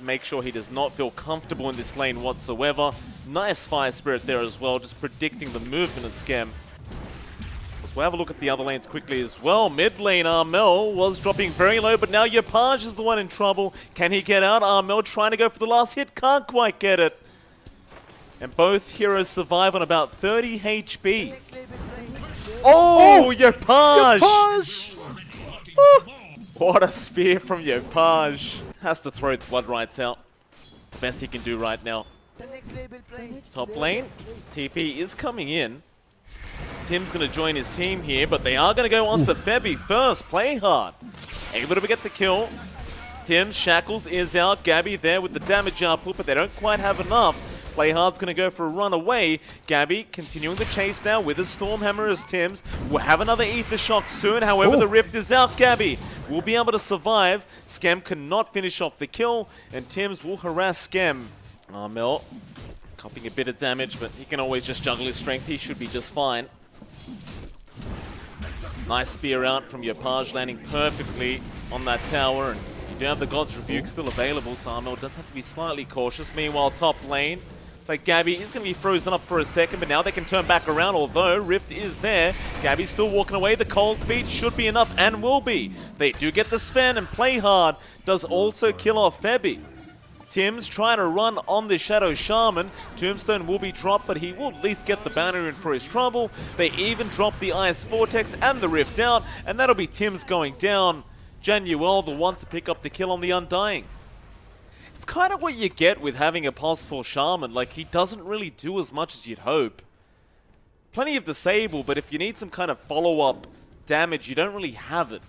make sure he does not feel comfortable in this lane whatsoever. Nice fire spirit there as well, just predicting the movement of Skem. So we'll have a look at the other lanes quickly as well. Mid lane, Armel was dropping very low, but now Yopaj is the one in trouble. Can he get out? Armel trying to go for the last hit, can't quite get it. And both heroes survive on about 30 HP. Oh, Yopaj! What a spear from Yopaj. Has to throw Blood Rights out. The best he can do right now. Top lane, TP is coming in. Tim's going to join his team here, but they are going to go on to Febby first. Play hard. Able to get the kill. Tim, Shackles is out. Gabby there with the damage output, but they don't quite have enough. Playhard's going to go for a run away. Gabby continuing the chase now with a Stormhammer as Tims. We'll have another Ether Shock soon. However, the Rift is out. Gabby will be able to survive. Skem cannot finish off the kill, and Tims will harass Skem. Armel copying a bit of damage, but he can always just juggle his strength. He should be just fine. Nice spear out from Yopaj, landing perfectly on that tower, and you do have the God's Rebuke still available, so Armel does have to be slightly cautious. Meanwhile, top lane, it's like Gabby is going to be frozen up for a second, but now they can turn back around, although Rift is there. Gabby's still walking away. The cold feet should be enough, and will be. They do get the Sven, and Play Hard does also kill off Febby. Tim's trying to run on the Shadow Shaman. Tombstone will be dropped, but he will at least get the banner in for his trouble. They even drop the Ice Vortex and the Rift out, and that'll be Tim's going down. Januel, the one to pick up the kill on the Undying. It's kind of what you get with having a Pulse 4 Shaman. Like, he doesn't really do as much as you'd hope. Plenty of Disable, but if you need some kind of follow-up damage, you don't really have it.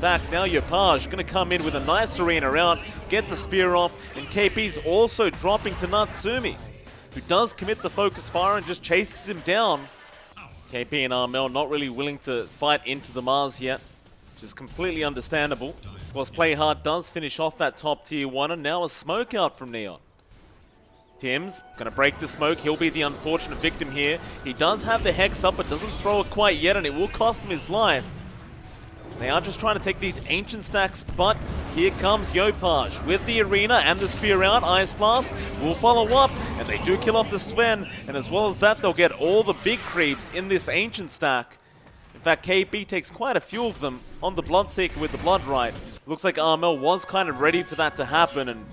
Back now, Yopaj going to come in with a nice arena round, gets a spear off, and KP's also dropping to Natsumi, who does commit the focus fire and just chases him down. KP and Armel not really willing to fight into the Mars yet, which is completely understandable. Of course, Play Hard does finish off that top tier 1, and now a smoke out from Neon. Tim's going to break the smoke. He'll be the unfortunate victim here. He does have the Hex up, but doesn't throw it quite yet, and it will cost him his life. They are just trying to take these ancient stacks, but here comes Yopaj with the arena and the spear out. Ice Blast will follow up, and they do kill off the Sven, and as well as that, they'll get all the big creeps in this ancient stack. In fact, KB takes quite a few of them on the Bloodseeker with the Blood Right. Looks like Armel was kind of ready for that to happen, and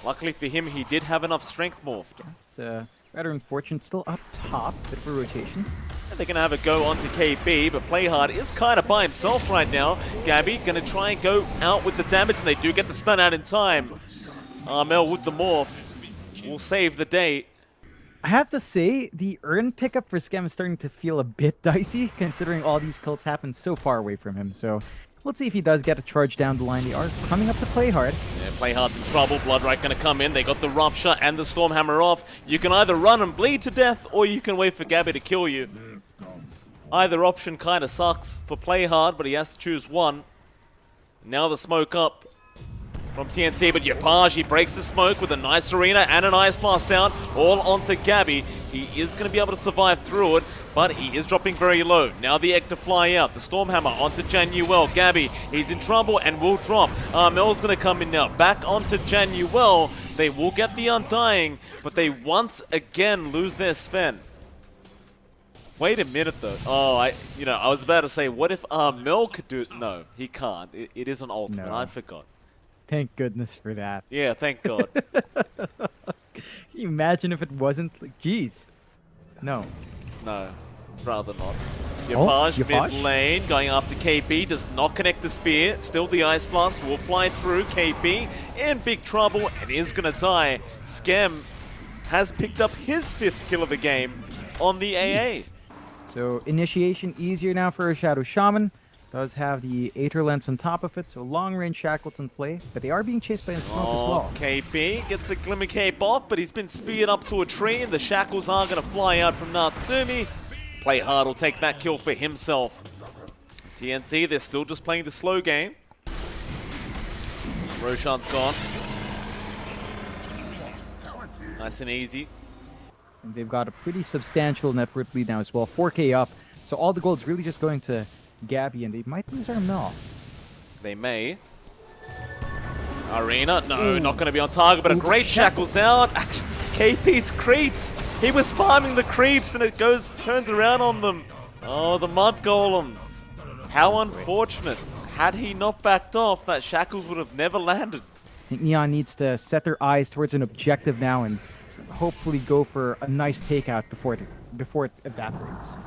luckily for him, he did have enough strength morphed. It's rather unfortunate, still up top, bit of a rotation. And they're going to have a go onto KB, but Playhard is kind of by himself right now. Gabby going to try and go out with the damage, and they do get the stun out in time. Armel with the morph will save the day. I have to say, the urn pickup for Skem is starting to feel a bit dicey, considering all these kills happen so far away from him. So let's see if he does get a charge down the line. They are coming up to Playhard. Yeah, Playhard's in trouble. Bloodright going to come in. They got the Rupture and the Stormhammer off. You can either run and bleed to death, or you can wait for Gabby to kill you. Either option kind of sucks for Playhard, but he has to choose one. Now the smoke up from TNC, but Yopaj, he breaks the smoke with a nice arena and an Ice Blast down, all onto Gabby. He is going to be able to survive through it, but he is dropping very low. Now the Egg to fly out. The Stormhammer onto Januel. Gabby, he's in trouble and will drop. Armel's going to come in now. Back onto Januel. They will get the Undying, but they once again lose their Sven. Wait a minute though. Oh, I was about to say, what if Armel could do it? No, he can't. It is an ultimate. No. I forgot. Thank goodness for that. Yeah, thank God. Can you imagine if it wasn't? Like, geez. No. No, rather not. Yopaj mid lane, going after KP, does not connect the spear. Still the Ice Blast will fly through. KP in big trouble and is going to die. Skem has picked up his 5th kill of the game on the AA. So initiation easier now for a Shadow Shaman. Does have the Aether Lens on top of it, so long range Shackles in play, but they are being chased by a smoke as well. KP gets a Glimmer Cape off, but he's been speared up to a tree, and the Shackles are going to fly out from Natsumi. Playhard will take that kill for himself. TNC, they're still just playing the slow game. Roshan's gone. Nice and easy. And they've got a pretty substantial net worth lead now as well, 4K up. So all the gold's really just going to Gabby, and they might lose Armel. They may. Arena, no, not going to be on target, but a great shackles out. Actually, KP's creeps. He was farming the creeps and it turns around on them. Oh, the mud golems. How unfortunate. Had he not backed off, that shackles would have never landed. I think Neon needs to set their eyes towards an objective now and hopefully go for a nice takeout before it evaporates.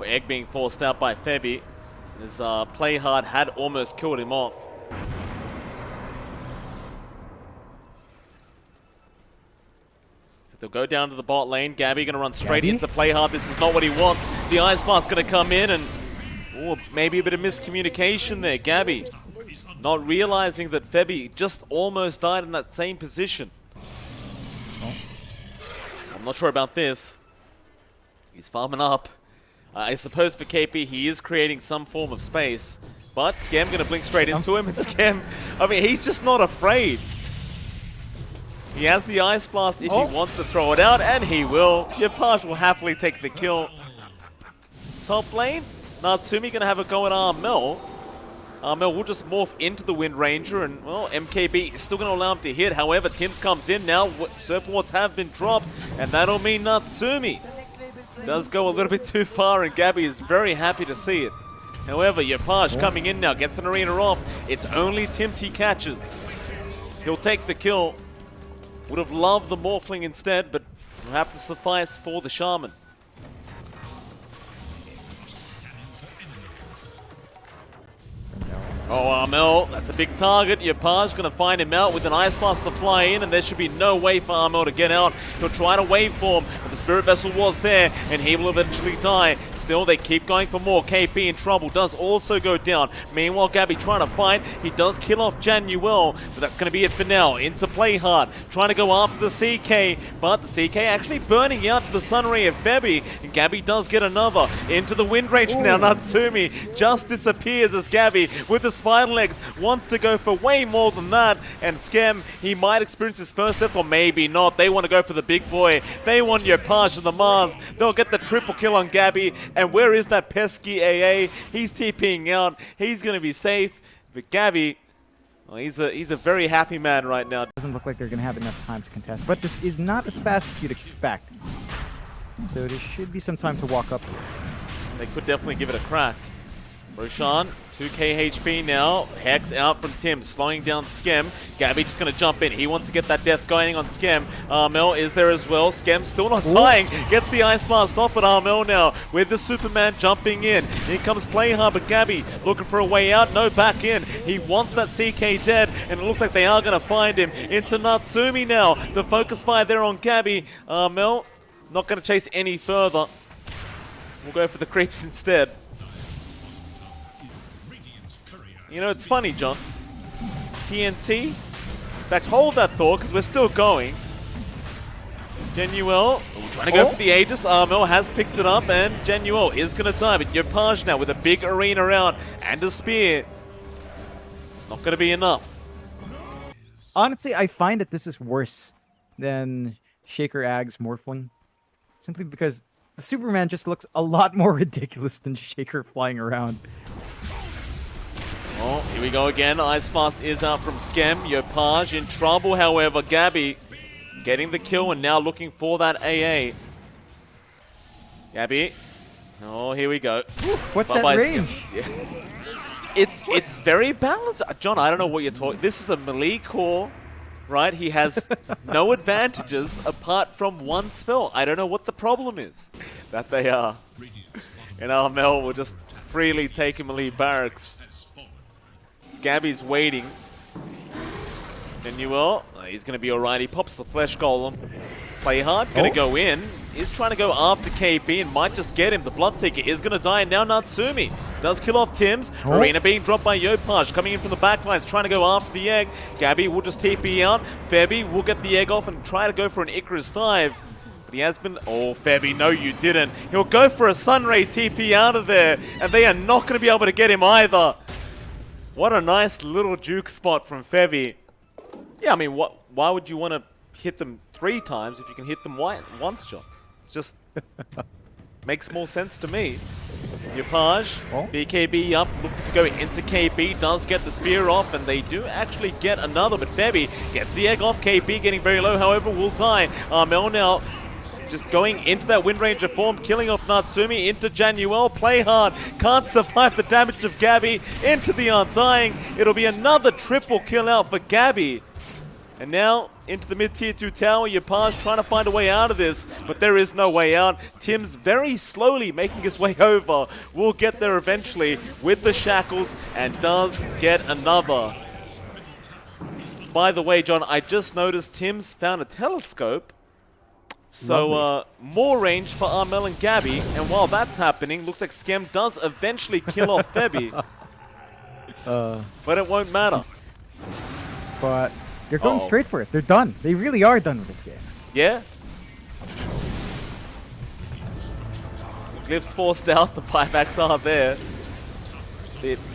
Egg being forced out by Febby. His play hard had almost killed him off. So they'll go down to the bot lane. Gabby gonna run straight into play hard. This is not what he wants. The Ice Blast gonna come in and maybe a bit of miscommunication there. Gabby not realizing that Febby just almost died in that same position. I'm not sure about this. He's farming up. I suppose for KP, he is creating some form of space. But Scam going to blink straight into him. And Scam, I mean, he's just not afraid. He has the Ice Blast if he wants to throw it out, and he will. Yopaj will happily take the kill. Top lane, Natsumi going to have a go at Armel. Armel will just morph into the Wind Ranger, and, well, MKB is still going to allow him to hit. However, Tims comes in now. Serpent Wards have been dropped, and that'll mean Natsumi does go a little bit too far, and Gabby is very happy to see it. However, Yopaj coming in now, gets an arena off. It's only Tims he catches. He'll take the kill. Would have loved the Morphling instead, but will have to suffice for the Shaman. Oh, Armel, that's a big target. Yopaj going to find him out with an Ice Blast to fly in, and there should be no way for Armel to get out. He'll try to waveform, but the Spirit Vessel was there, and he will eventually die. Still, they keep going for more. KP in trouble, does also go down. Meanwhile, Gabby trying to fight. He does kill off Januel, but that's going to be it for now. Into play hard, trying to go after the CK, but the CK actually burning out to the Sunray of Febby, and Gabby does get another. Into the Wind Range now, Natsumi just disappears as Gabby, with the spider legs, wants to go for way more than that, and Scam, he might experience his first death, or maybe not. They want to go for the big boy. They want Yopaj to the Mars. They'll get the triple kill on Gabby. And where is that pesky AA? He's TPing out. He's going to be safe. But Gabby, well, he's a very happy man right now. Doesn't look like they're going to have enough time to contest. But this is not as fast as you'd expect. So there should be some time to walk up here. They could definitely give it a crack. Roshan, 2k HP now. Hex out from Tim, slowing down Skem. Gabby just going to jump in. He wants to get that death going on Skem. Armel is there as well. Skem still not dying. Gets the Ice Blast off at Armel now with the Superman jumping in. Here comes Play Hard, but Gabby looking for a way out. No, back in. He wants that CK dead, and it looks like they are going to find him. Into Natsumi now. The focus fire there on Gabby. Armel not going to chase any further. We'll go for the creeps instead. You know, it's funny, John. TNC. In fact, hold that thought, because we're still going. Genuel trying to go for the Aegis. Armel has picked it up, and Genuel is going to die. But Yopaj now with a big arena round and a spear. It's not going to be enough. Honestly, I find that this is worse than Shaker Ag's Morphling. Simply because the Superman just looks a lot more ridiculous than Shaker flying around. Oh, here we go again. Ice Blast is out from Skem. Yopaj in trouble, however. Gabby getting the kill and now looking for that AA. Gabby. Oh, here we go. What's that range? Yeah. It's very balanced. John, I don't know what you're talking. This is a melee core, right? He has no advantages apart from one spell. I don't know what the problem is that they are. And Armel will just freely take him melee barracks. Gabby's waiting. Genuel, he's going to be alright. He pops the Flesh Golem. Play hard, going to go in. Is trying to go after KP and might just get him. The Bloodseeker is going to die, and now Natsumi does kill off Tims. Arena being dropped by Yopaj, coming in from the backlines, trying to go after the egg. Gabby will just TP out. Febby will get the egg off and try to go for an Icarus dive. But he has been... Oh, Febby, no you didn't. He'll go for a Sunray TP out of there, and they are not going to be able to get him either. What a nice little juke spot from Febby. Yeah, I mean, why would you want to hit them 3 times if you can hit them once, John? It's just... makes more sense to me. Yupaj, Oh. BKB up, looking to go into KB, does get the spear off, and they do actually get another, but Febby gets the egg off. KB getting very low, however, will die. Armel now just going into that Wind Ranger form, killing off Natsumi into Januel. Play hard, can't survive the damage of Gabby into the Undying. It'll be another triple kill out for Gabby. And now into the mid-tier 2 tower, Yupaj trying to find a way out of this, but there is no way out. Tim's very slowly making his way over. Will get there eventually with the shackles and does get another. By the way, John, I just noticed Tim's found a telescope. So, more range for Armel and Gabby, and while that's happening, looks like Skem does eventually kill off Febby. But it won't matter. But they're going straight for it. They're done. They really are done with this game. Yeah. Glyph's forced out, the buybacks are there.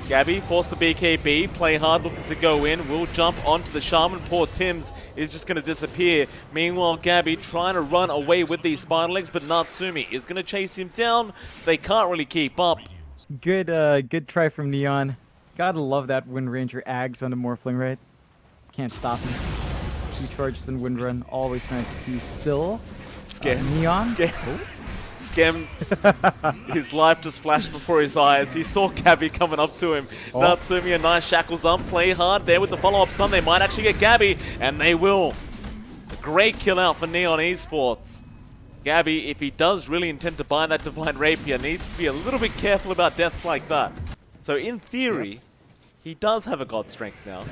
Gabby forced the BKB, play hard, looking to go in, will jump onto the Shaman. Poor Tims is just going to disappear. Meanwhile, Gabby trying to run away with these spider legs, but Natsumi is going to chase him down. They can't really keep up. Good try from Neon. Gotta love that Wind Ranger Ags on the Morphling, right? Can't stop him. 2 charges in Wind Run, always nice to see still. Neon. Skem, his life just flashed before his eyes. He saw Gabby coming up to him. Natsumi, a nice shackles on, play hard there with the follow-up stun. They might actually get Gabby, and they will. A great kill out for Neon Esports. Gabby, if he does really intend to buy that Divine Rapier, needs to be a little bit careful about deaths like that. So in theory, he does have a God Strength now.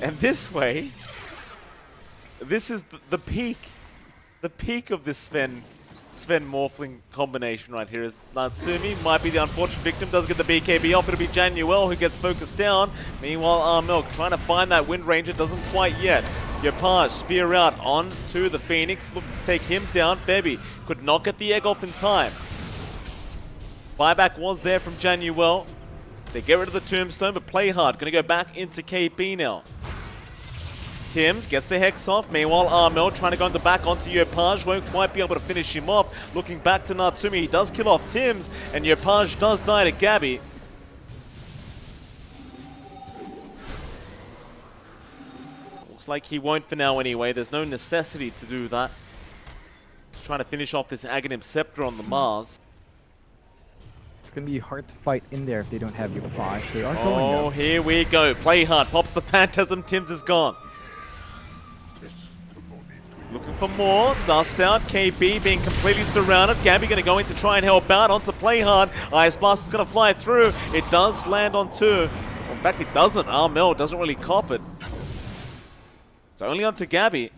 And this way, this is the peak. The peak of this Sven Morphling combination right here is Natsumi might be the unfortunate victim, does get the BKB off. It'll be Januel who gets focused down. Meanwhile, Armel trying to find that Wind Ranger, doesn't quite yet. Yupaj spear out onto the Phoenix, looking to take him down. Febby could not get the egg off in time. Buyback was there from Januel. They get rid of the Tombstone, but play hard. Going to go back into KP now. Tims gets the Hex off. Meanwhile, Armel trying to go back onto Yupaj. Won't quite be able to finish him off. Looking back to Natsumi. He does kill off Tims, and Yupaj does die to Gabby. Looks like he won't for now anyway. There's no necessity to do that. Just trying to finish off this Aghanim Scepter on the Mars. It's going to be hard to fight in there if they don't have Yupaj. They are going Oh, here we go. Play hard. Pops the Phantasm. Tims is gone. Looking for more. Dust out. KB being completely surrounded. Gabby going to go in to try and help out. Onto play hard. Ice Blast is going to fly through. It does land on 2. Well, in fact, it doesn't. Armel doesn't really cop it. It's only up to Gabby.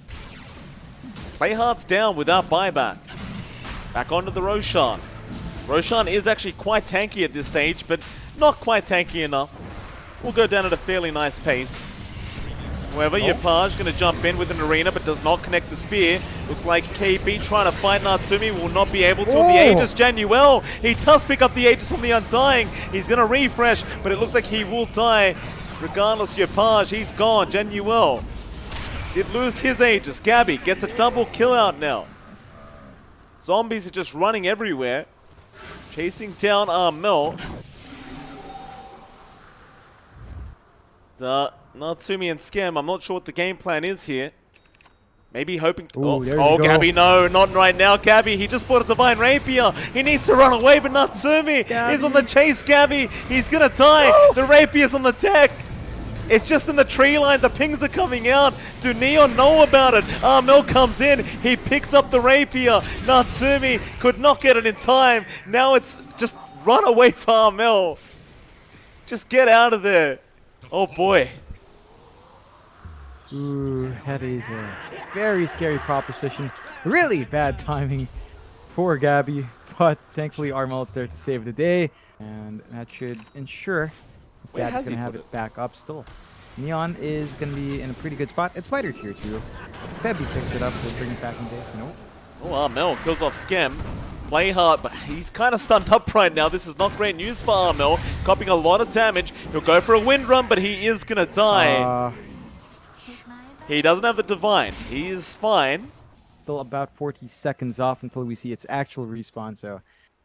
Play hard's down without buyback. Back onto the Roshan. Roshan is actually quite tanky at this stage, but not quite tanky enough. We'll go down at a fairly nice pace. However, Yupaj going to jump in with an arena, but does not connect the spear. Looks like KB trying to fight Natsumi will not be able to on the Aegis. Januel, he does pick up the Aegis on the Undying. He's going to refresh, but it looks like he will die. Regardless, Yupaj, he's gone. Januel did lose his Aegis. Gabby gets a double kill out now. Zombies are just running everywhere. Chasing down Armel. Natsumi and Skem, I'm not sure what the game plan is here. Maybe hoping to... Oh, Gabby, no, not right now. Gabby, he just bought a Divine Rapier. He needs to run away, but Natsumi is on the chase. Gabby, he's going to die. The Rapier's on the deck. It's just in the tree line. The pings are coming out. Do Neon know about it? Armel comes in. He picks up the Rapier. Natsumi could not get it in time. Now it's just run away for Armel. Just get out of there. Oh, boy. Ooh, that is a very scary proposition. Really bad timing for Gabby, but thankfully Armel's there to save the day, and that should ensure Gabby's going to have it back up still. Neon is going to be in a pretty good spot. It's Spider tier 2. Febby picks it up to bring it back in base. Nope. Oh, Armel kills off Skem. Play hard, but he's kind of stunned up right now. This is not great news for Armel. Copying a lot of damage. He'll go for a wind run, but he is going to die. He doesn't have the Divine. He's fine. Still about 40 seconds off until we see its actual respawn, so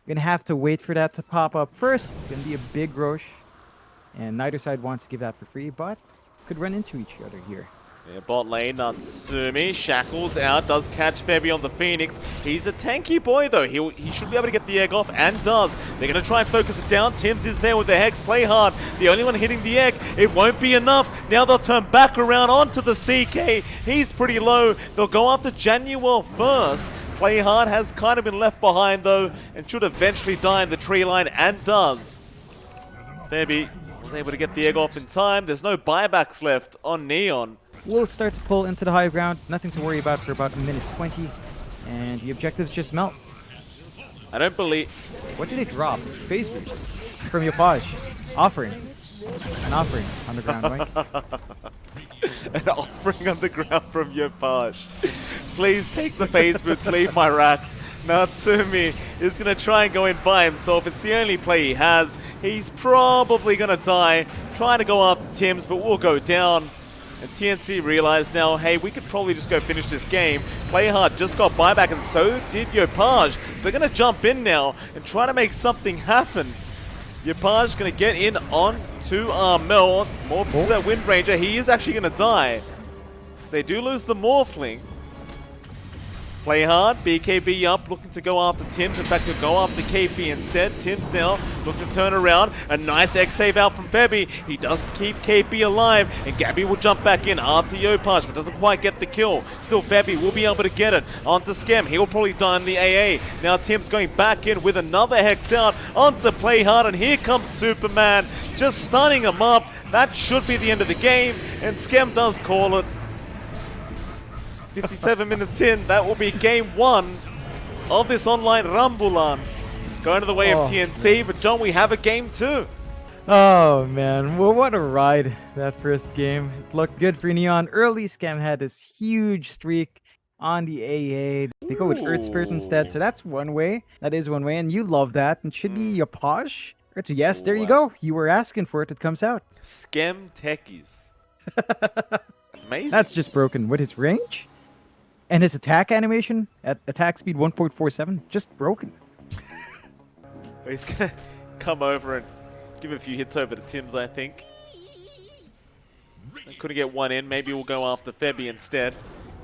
Gonna have to wait for that to pop up first. Gonna be a big Roche. And neither side wants to give that for free, but could run into each other here. Yeah, bot lane, Natsumi, shackles out, does catch Febby on the Phoenix. He's a tanky boy though, he should be able to get the egg off, and does. They're going to try and focus it down. Tims is there with the Hex, play hard. The only one hitting the egg, it won't be enough. Now they'll turn back around onto the CK. He's pretty low. They'll go after Januel first. Play hard has kind of been left behind though, and should eventually die in the tree line, and does. Febby was able to get the egg off in time. There's no buybacks left on Neon. Will start to pull into the high ground. Nothing to worry about for about a minute 20. And the objectives just melt. I don't believe... What did it drop? Phase boots from Yopaj. Offering. An offering on the ground, Mike. An offering on the ground from Yopaj. Please take the phase boots, leave my rats. Natsumi is going to try and go in by himself. It's the only play he has. He's probably going to die. Trying to go after Tims, but will go down. And TNC realized now, hey, we could probably just go finish this game. Play hard just got buyback, and so did Yopaj. So they're going to jump in now and try to make something happen. Yopaj going to get in on to Mel. More to that Wind Ranger. He is actually going to die. They do lose the Morphling. Play hard, BKB up, looking to go after Tims. In fact, he'll go after KP instead. Tims now looks to turn around. A nice X-save out from Febby. He does keep KP alive, and Gabby will jump back in after Yopaj, but doesn't quite get the kill. Still, Febby will be able to get it onto Skem. He will probably die in the AA. Now Tims going back in with another Hex out onto Play hard, and here comes Superman, just stunning him up. That should be the end of the game, and Skem does call it. 57 minutes in, that will be game one of this online Rambulan. Going to the way of TNC, but John, we have a game two. Oh man, well, what a ride that first game. It looked good for Neon. Early, Scam had this huge streak on the AA. They go with Earth Spirit instead, so that's one way. That is one way, and you love that. And should be Yopaj. Yes, there you go. You were asking for it. It comes out. Scam techies. Amazing. That's just broken. With his range? And his attack animation at attack speed 1.47, just broken. He's going to come over and give a few hits over to Tims, I think. Couldn't get one in. Maybe we'll go after Febby instead.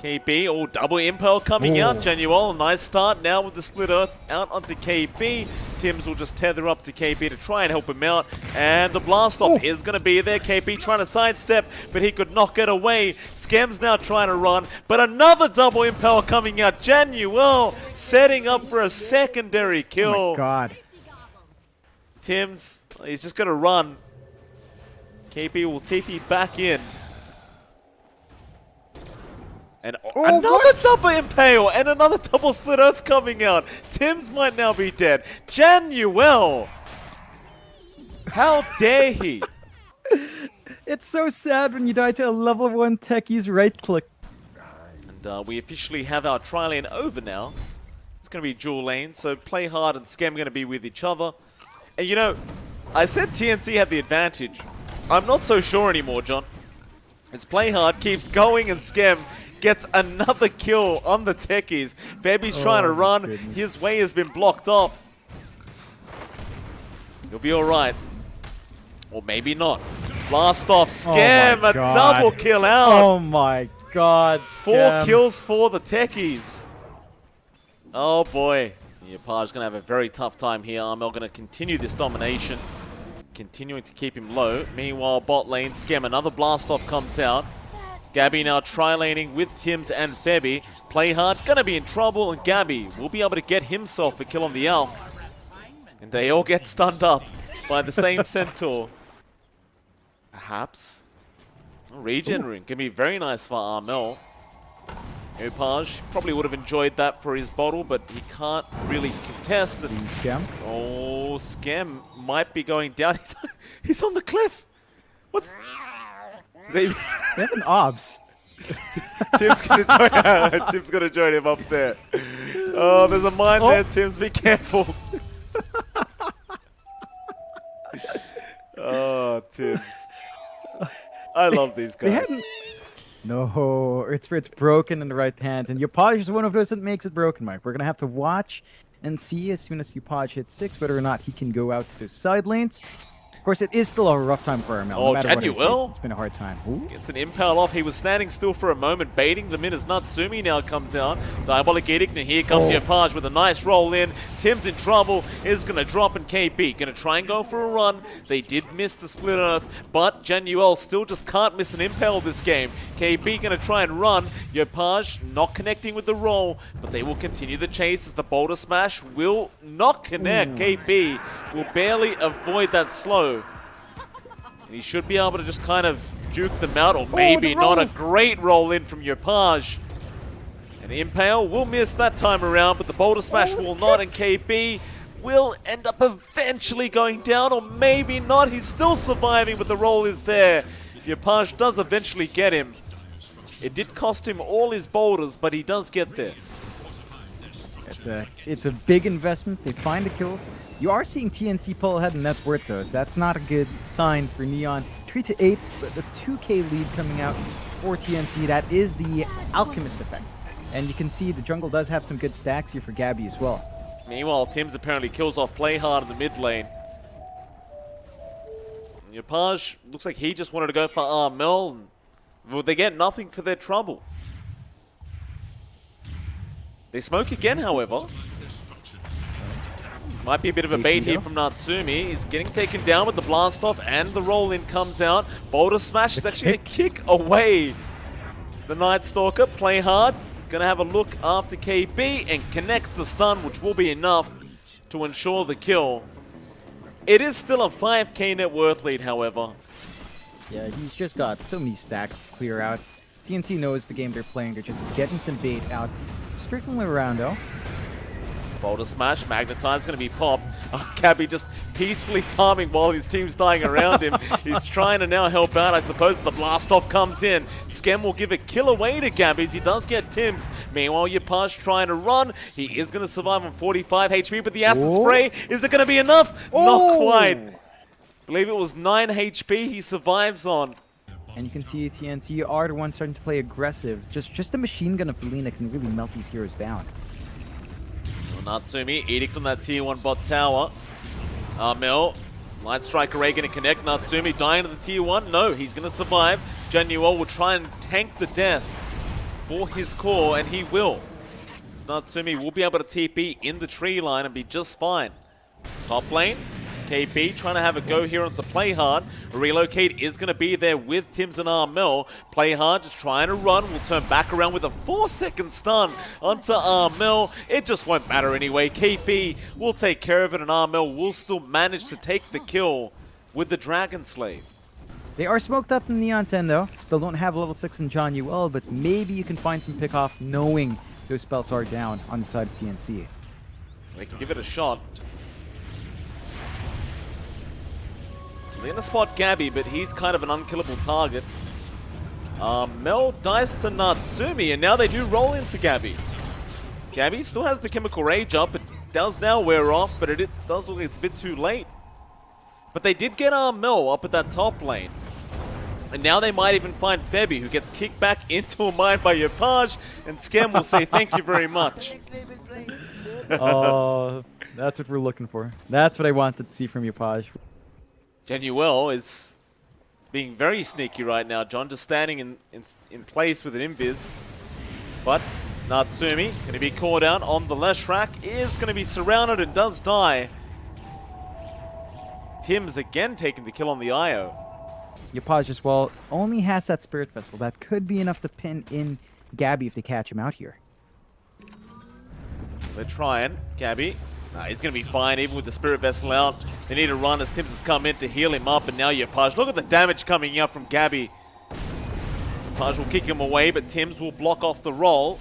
KB, double impel coming out. Januel, nice start now with the split earth out onto KB. Tims will just tether up to KB to try and help him out. And the blast off is going to be there. KB trying to sidestep, but he could knock it away. Skem's now trying to run, but another double impel coming out. Januel setting up for a secondary kill. Oh my god. Tims, he's just going to run. KB will TP back in. And another double impale and another double split earth coming out. Tims might now be dead. Januel! How dare he? It's so sad when you die to a level 1 techie's right click. And we officially have our tri-lane over now. It's going to be dual lane, so Play hard and Skem going to be with each other. And you know, I said TNC had the advantage. I'm not so sure anymore, John. As Play hard keeps going and Skem gets another kill on the techies. Febby's trying to run. Goodness. His way has been blocked off. He'll be alright. Or maybe not. Blast off. Skem, a double kill out. Oh my god. 4 kills for the techies. Oh boy. Yopaj's going to have a very tough time here. Armel going to continue this domination. Continuing to keep him low. Meanwhile, bot lane, Skem, another blast off comes out. Gabby now tri-laning with Tims and Febby. Play hard, gonna be in trouble, and Gabby will be able to get himself a kill on the Elk. And they all get stunned up by the same Centaur. Perhaps. Regen rune can be very nice for Armel. Yopaj probably would have enjoyed that for his bottle, but he can't really contest. And Skem? oh, Skem might be going down. He's on the cliff. What's... They have an obs. Tim's gonna join him up there. Oh, there's a mine there, Tims. Be careful. Oh, Tims. I love these guys. No, it's broken in the right hands, and Yopaj is one of those that makes it broken, Mike. We're gonna have to watch and see as soon as Upaj hits 6 whether or not he can go out to the side lanes. Of course, it is still a rough time for Armel. No matter what I say, it's been a hard time. Ooh. Gets an impale off. He was standing still for a moment, baiting them in as Natsumi now comes out. Diabolic Edict, and here comes Upaj with a nice roll in. Tim's in trouble, is going to drop in KB. Going to try and go for a run. They did miss the Split Earth, but Januel still just can't miss an impale this game. KB going to try and run. Upaj not connecting with the roll, but they will continue the chase as the Boulder Smash will not connect. KB will barely avoid that slow. And he should be able to just kind of juke them out, or maybe not. A great roll in from Upaj. And Impale will miss that time around, but the Boulder Smash will not, and KB will end up eventually going down, or maybe not. He's still surviving, but the roll is there. Upaj does eventually get him. It did cost him all his boulders, but he does get there. It's a big investment. They find the kills. You are seeing TNC pull ahead in net worth though, so that's not a good sign for Neon. 3-8, but the 2k lead coming out for TNC. That is the Alchemist effect. And you can see the jungle does have some good stacks here for Gabby as well. Meanwhile, Tim's apparently kills off Playhard in the mid lane. Upaj looks like he just wanted to go for Armel. Well, they get nothing for their trouble. They smoke again, however. Might be a bit of a bait here from Natsumi. He's getting taken down with the blast off, and the roll in comes out. Boulder Smash is actually going to kick away the Night Stalker. Play hard. Going to have a look after KB and connects the stun, which will be enough to ensure the kill. It is still a 5k net worth lead, however. Yeah, he's just got so many stacks to clear out. TNC knows the game they're playing. They're just getting some bait out. Circling around, though. Boulder Smash, Magnetize going to be popped. Gabby just peacefully farming while his team's dying around him. He's trying to now help out. I suppose the blast off comes in. Skem will give a kill away to Gabby as he does get Tim's. Meanwhile, Upaj trying to run. He is going to survive on 45 HP, but the acid spray, is it going to be enough? Not quite. I believe it was 9 HP he survives on. And you can see TNC are the ones starting to play aggressive. Just a machine gun of Felina can really melt these heroes down. Natsumi, Edict on that tier 1 bot tower. Armel, Light Strike Array going to connect. Natsumi dying to the tier 1. No, he's going to survive. Januel will try and tank the death for his core, and he will. As Natsumi will be able to TP in the tree line and be just fine. Top lane, KB trying to have a go here onto Playhard. Relocate is going to be there with Tims and Armel. Playhard just trying to run. Will turn back around with a 4-second stun onto Armel. It just won't matter anyway. KB will take care of it, and Armel will still manage to take the kill with the Dragon Slave. They are smoked up in Neon's end though. Still don't have level 6 in John UL, but maybe you can find some pick off knowing those spells are down on the side of TNC. They can give it a shot. They're going to spot Gabby, but he's kind of an unkillable target. Mel dies to Natsumi, and now they do roll into Gabby. Gabby still has the Chemical Rage up. It does now wear off, but it does look like it's a bit too late. But they did get Mel up at that top lane. And now they might even find Febby, who gets kicked back into a mine by Upaj, and Skem will say thank you very much. Oh, that's what we're looking for. That's what I wanted to see from Upaj. Januel is being very sneaky right now, John, just standing in place with an invis. But Natsumi going to be caught out on the Leshrac, is going to be surrounded and does die. Tim's again taking the kill on the IO. Upaj as well only has that Spirit Vessel. That could be enough to pin in Gabby if they catch him out here. They're trying. Gabby. He's going to be fine even with the Spirit Vessel out. They need to run as Tims has come in to heal him up, and now Upaj. Look at the damage coming out from Gabby. Upaj will kick him away, but Tims will block off the roll.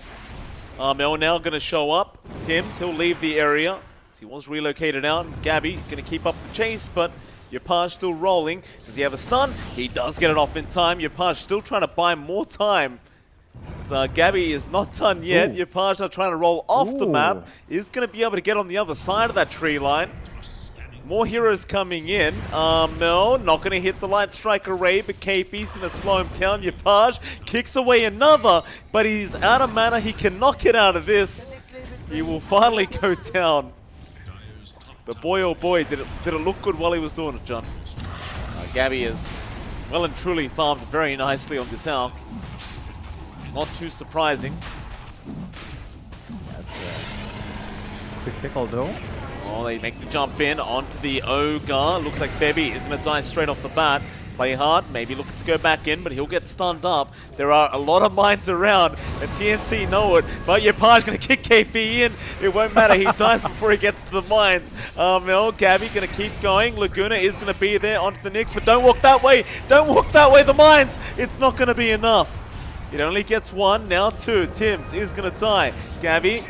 Mel now going to show up. Tims, he'll leave the area. He was relocated out. Gabby going to keep up the chase, but Upaj still rolling. Does he have a stun? He does get it off in time. Upaj still trying to buy more time. So Gabby is not done yet. Upaj now trying to roll off the map. Is going to be able to get on the other side of that tree line. More heroes coming in. Mel not going to hit the Light Strike Array, but KP's going to slow him down. Upaj kicks away another, but he's out of mana. He cannot get out of this. He will finally go down. But boy, oh boy, did it look good while he was doing it, John. Gabby is well and truly farmed very nicely on this Hulk. Not too surprising. That's a quick tickle though. Oh, they make the jump in onto the Ogre. Looks like Bebby is going to die straight off the bat. Play hard, maybe looking to go back in, but he'll get stunned up. There are a lot of mines around, and TNC know it, but Yopaj going to kick KP in. It won't matter, he dies before he gets to the mines. Gabby going to keep going. Laguna is going to be there onto the Knicks, but don't walk that way. Don't walk that way, the mines. It's not going to be enough. It only gets one, now two. Tims is going to die. Gabby,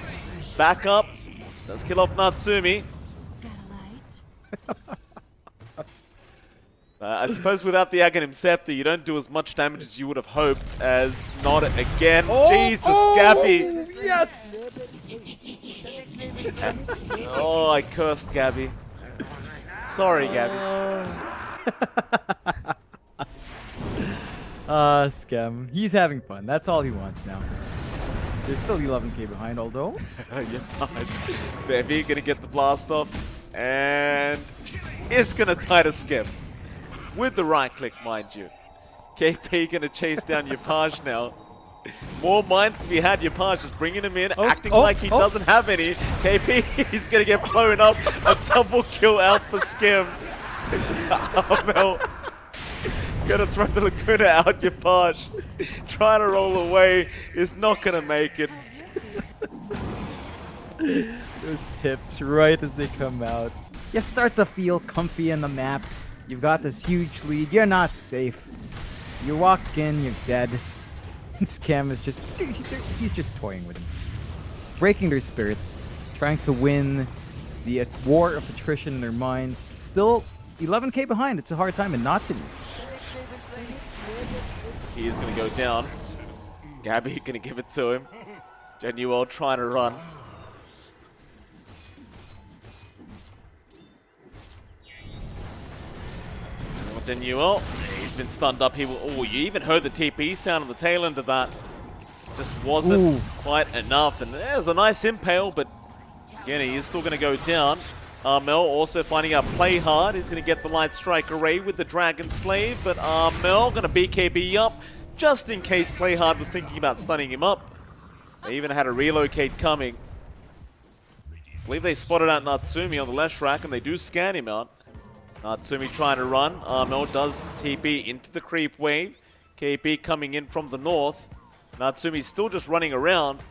back up. Does kill off Natsumi. I suppose without the Aghanim Scepter, you don't do as much damage as you would have hoped, as not again. Oh, Jesus, Gabby! Yes! Oh, I cursed Gabby. Sorry, Gabby. Scam. He's having fun. That's all he wants now. There's still 11k behind, although. Yeah, Bevy gonna get the blast off, and it's gonna tie to Skip. With the right click, mind you. KP gonna chase down Yopaj now. More mines to be had. Yopaj just bringing him in, acting like he doesn't have any. KP, he's gonna get blown up. A double kill out for Skim. Armel gonna throw the Laguna out. Yopaj trying to roll away is not gonna make it. Those tips right as they come out. You start to feel comfy in the map. You've got this huge lead. You're not safe. You walk in, you're dead. And Scam is just... he's just toying with him. Breaking their spirits. Trying to win the war of attrition in their minds. Still, 11k behind. It's a hard time, and Natsumi. He is going to go down. Gabby going to give it to him. Genuel trying to run. Genuel, he's been stunned up. Oh, you even heard the TP sound on the tail end of that. Just wasn't quite enough. And there's a nice impale, but again, he is still going to go down. Armel also finding out play hard. He's going to get the light strike array with the Dragon Slave, but Armel going to BKB up just in case play hard was thinking about stunning him up. They even had a relocate coming. I believe they spotted out Natsumi on the left rack, and they do scan him out. Natsumi trying to run. Armel does TP into the creep wave. KP coming in from the north. Natsumi's still just running around.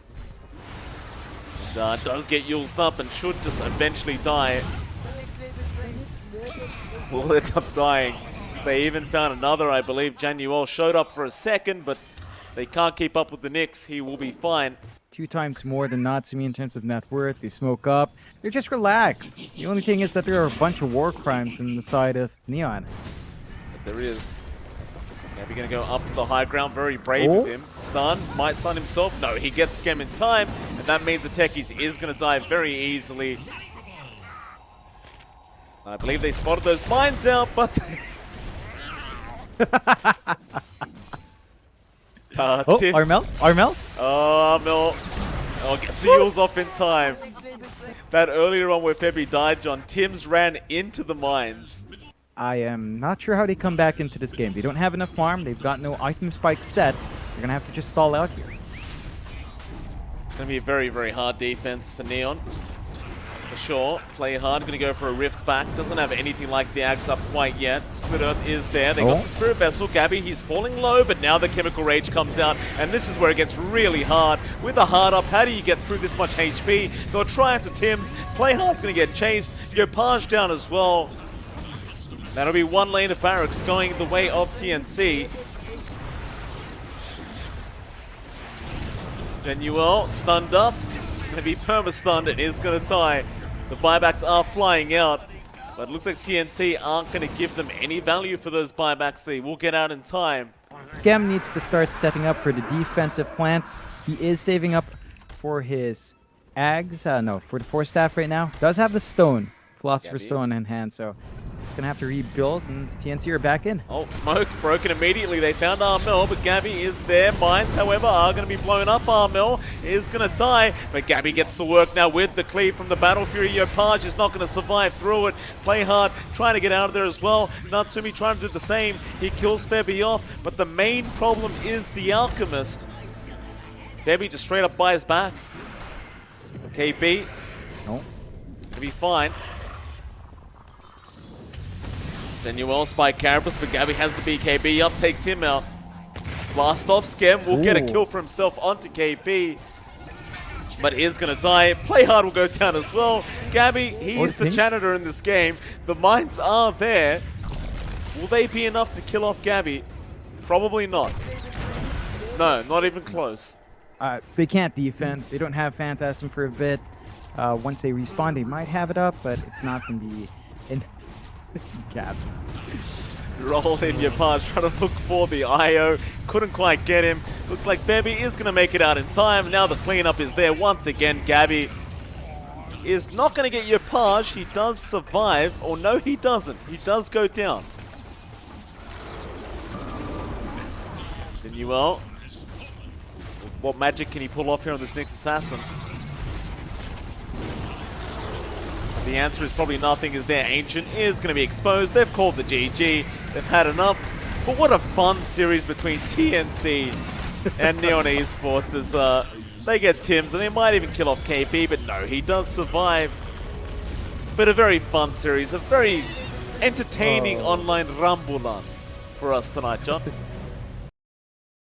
And, does get Yuled up and should just eventually die. Will end up dying. They even found another, I believe. Januel showed up for a second, but they can't keep up with the Knicks. He will be fine. 2 times more than Natsumi in terms of net worth. They smoke up. They're just relaxed. The only thing is that there are a bunch of war crimes on the side of Neon. But there is. Gabby going to go up to the high ground. Very brave of him. Stun. Might stun himself. No, he gets Scam in time. And that means the Techies is going to die very easily. I believe they spotted those mines out, but... Armel? Armel? Oh, gets the Yules off in time. That earlier on where Febby died, John, Tims ran into the mines. I am not sure how they come back into this game. They don't have enough farm. They've got no item spike set. They're going to have to just stall out here. It's going to be a very, very hard defense for Neon. That's for sure. Play hard. Going to go for a rift back. Doesn't have anything like the Axe up quite yet. Split Earth is there. They got the Spirit Vessel. Gabby, he's falling low, but now the Chemical Rage comes out. And this is where it gets really hard. With the hard up, how do you get through this much HP? They'll try into Tims. Play hard's going to get chased. Yopaj down as well. That'll be one lane of barracks going the way of TNC. Genuel stunned up. It's going to be perma-stunned. It is going to tie. The buybacks are flying out. But it looks like TNC aren't going to give them any value for those buybacks. They will get out in time. Scam needs to start setting up for the defensive plants. He is saving up for his Ags. No, for the Force Staff right now. Does have the Stone. Philosopher's Stone in hand, so... It's gonna have to rebuild, and TNC are back in. Oh, smoke broken immediately. They found Armel, but Gabby is there. Mines, however, are going to be blown up. Armel is going to die, but Gabby gets to work now with the cleave from the Battle Fury. Yopaj is not going to survive through it. Play hard, trying to get out of there as well. Natsumi trying to do the same. He kills Febby off, but the main problem is the Alchemist. Febby just straight up buys back. KB, No. to be fine. Genuel spike Carapace, but Gabby has the BKB up, takes him out. Blast off, Skem will get a kill for himself onto KB. But is going to die. Play hard will go down as well. Gabby, he's the janitor in this game. The mines are there. Will they be enough to kill off Gabby? Probably not. No, not even close. They can't defend. They don't have Phantasm for a bit. Once they respawn, they might have it up, but it's not going to be in Gab. Roll in your pass, trying to look for the IO. Couldn't quite get him. Looks like Bebby is going to make it out in time. Now the cleanup is there once again. Gabby is not going to get your Page. He does survive. Or no, he doesn't. He does go down. Genuel. What magic can he pull off here on this next assassin? The answer is probably nothing, as their Ancient is going to be exposed. They've called the GG. They've had enough. But what a fun series between TNC and Neon Esports as they get Tims, and they might even kill off KP, but no, he does survive. But a very fun series, a very entertaining online Rambulan for us tonight, John.